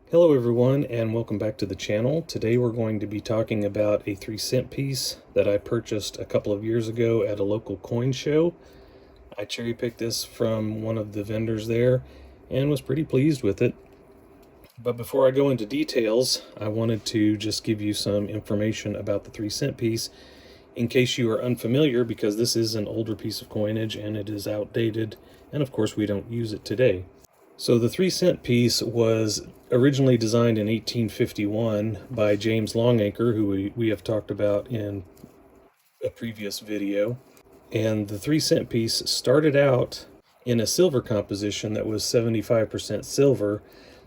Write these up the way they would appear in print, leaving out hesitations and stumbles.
Hello everyone and welcome back to the channel. Today we're going to be talking about a 3-cent piece that I purchased a couple of years ago at a local coin show. I cherry picked this from one of the vendors there and was pretty pleased with it. But before I go into details, I wanted to just give you some information about the 3-cent piece in case you are unfamiliar, because this is an older piece of coinage and it is outdated, and of course we don't use it today. So the 3-cent piece was originally designed in 1851 by James Longacre, who we have talked about in a previous video. And the 3-cent piece started out in a silver composition that was 75% silver.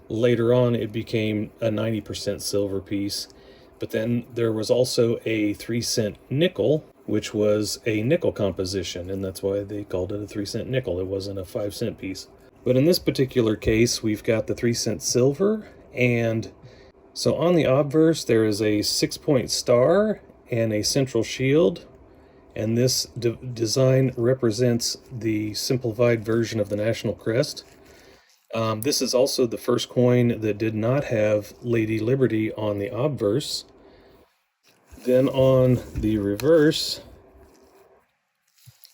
Later on it became a 90% silver piece. But then there was also a 3-cent nickel, which was a nickel composition, and that's why they called it a 3-cent nickel. It wasn't a 5-cent piece. But in this particular case, we've got the 3-cent silver, and so on the obverse there is a 6-point star and a central shield, and this design represents the simplified version of the national crest. This is also the first coin that did not have Lady Liberty on the obverse. Then on the reverse,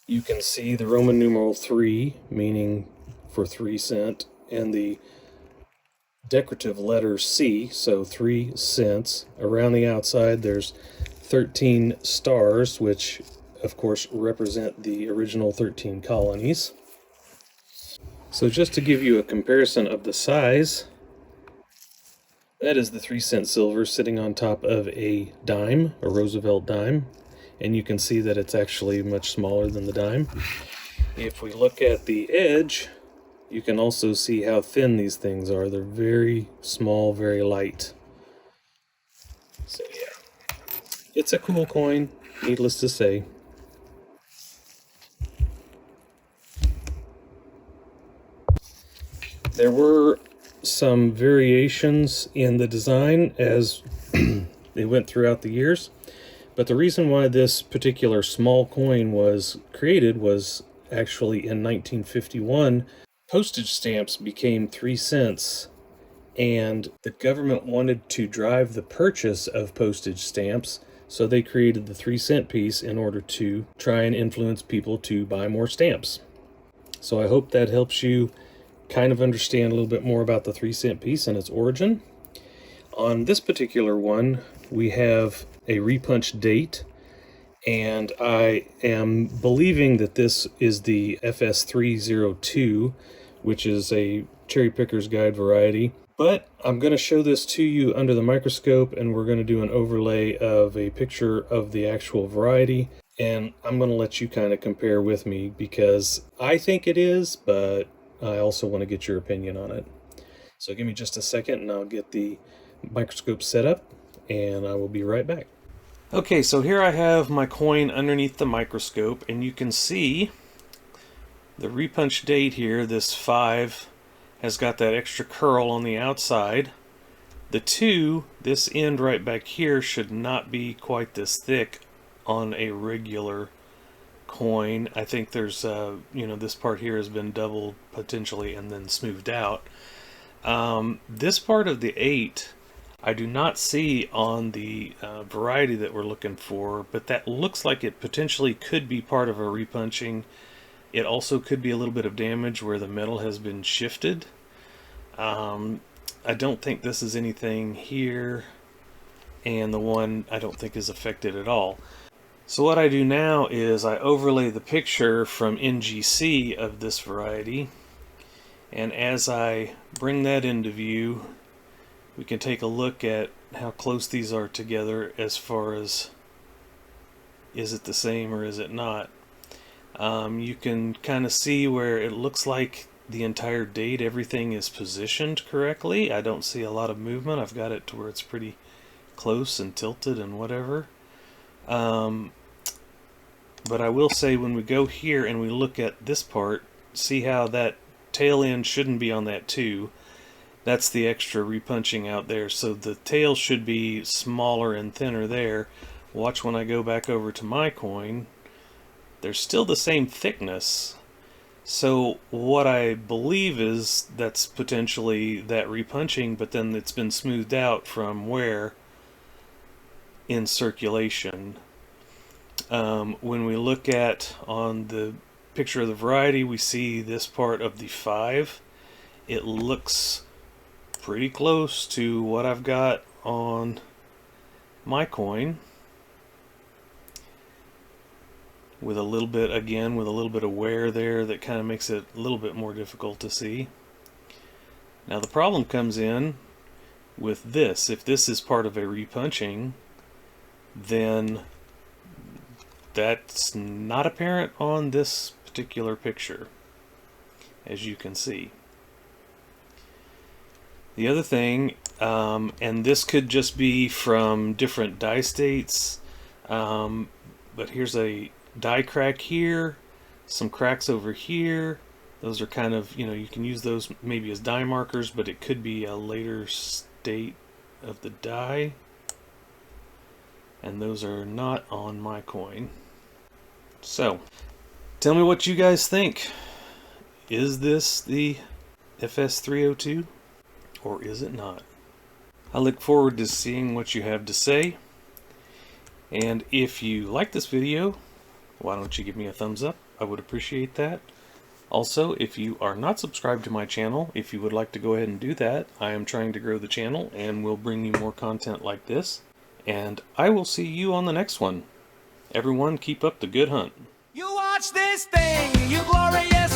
you can see the Roman numeral 3, meaning for 3 cent, and the decorative letter C, so 3 cents. Around the outside there's 13 stars, which of course represent the original 13 colonies. So just to give you a comparison of the size, that is the 3-cent silver sitting on top of a dime, a Roosevelt dime, and you can see that it's actually much smaller than the dime. If we look at the edge, you can also see how thin these things are. They're very small, very light. So yeah, it's a cool coin, needless to say. There were some variations in the design as they went throughout the years, but the reason why this particular small coin was created was actually in 1951. Postage stamps became 3 cents, and the government wanted to drive the purchase of postage stamps, so they created the 3-cent piece in order to try and influence people to buy more stamps. So I hope that helps you kind of understand a little bit more about the 3-cent piece and its origin. On this particular one, we have a repunch date, and I am believing that this is the FS302, which is a cherry picker's guide variety. But I'm going to show this to you under the microscope, and we're going to do an overlay of a picture of the actual variety, and I'm going to let you kind of compare with me, because I think it is, but I also want to get your opinion on it. So give me just a second and I'll get the microscope set up, and I will be right back. Okay, so here I have my coin underneath the microscope, and you can see the repunch date here. This 5 has got that extra curl on the outside. The 2, this end right back here, should not be quite this thick on a regular coin. I think there's this part here has been doubled potentially and then smoothed out. This part of the 8 I do not see on the variety that we're looking for, but that looks like it potentially could be part of a repunching. It also could be a little bit of damage where the metal has been shifted. I don't think this is anything here, and the one I don't think is affected at all. So what I do now is I overlay the picture from NGC of this variety, and as I bring that into view, we can take a look at how close these are together as far as is it the same or is it not. You can kind of see where it looks like the entire date, everything is positioned correctly. I don't see a lot of movement. I've got it to where it's pretty close and tilted and whatever. But I will say, when we go here and we look at this part, see how that tail end shouldn't be on that 2. That's the extra repunching out there, so the tail should be smaller and thinner there. Watch when I go back over to my coin, they're still the same thickness, So what I believe is that's potentially that repunching, but then it's been smoothed out from wear in circulation. When we look at on the picture of the variety, we see this part of the 5. It looks pretty close to what I've got on my coin, with a little bit, again, with a little bit of wear there that kind of makes it a little bit more difficult to see. Now the problem comes in with this. If this is part of a repunching, then that's not apparent on this particular picture, as you can see. The other thing, and this could just be from different die states, but here's a die crack here, some cracks over here. Those are kind of, you can use those maybe as die markers, but it could be a later state of the die. And those are not on my coin. So, tell me what you guys think. Is this the FS302 or is it not? I look forward to seeing what you have to say. And if you like this video, why don't you give me a thumbs up? I would appreciate that. Also, if you are not subscribed to my channel, if you would like to go ahead and do that, I am trying to grow the channel and will bring you more content like this. And I will see you on the next one. Everyone, keep up the good hunt. You watch this thing, you glorious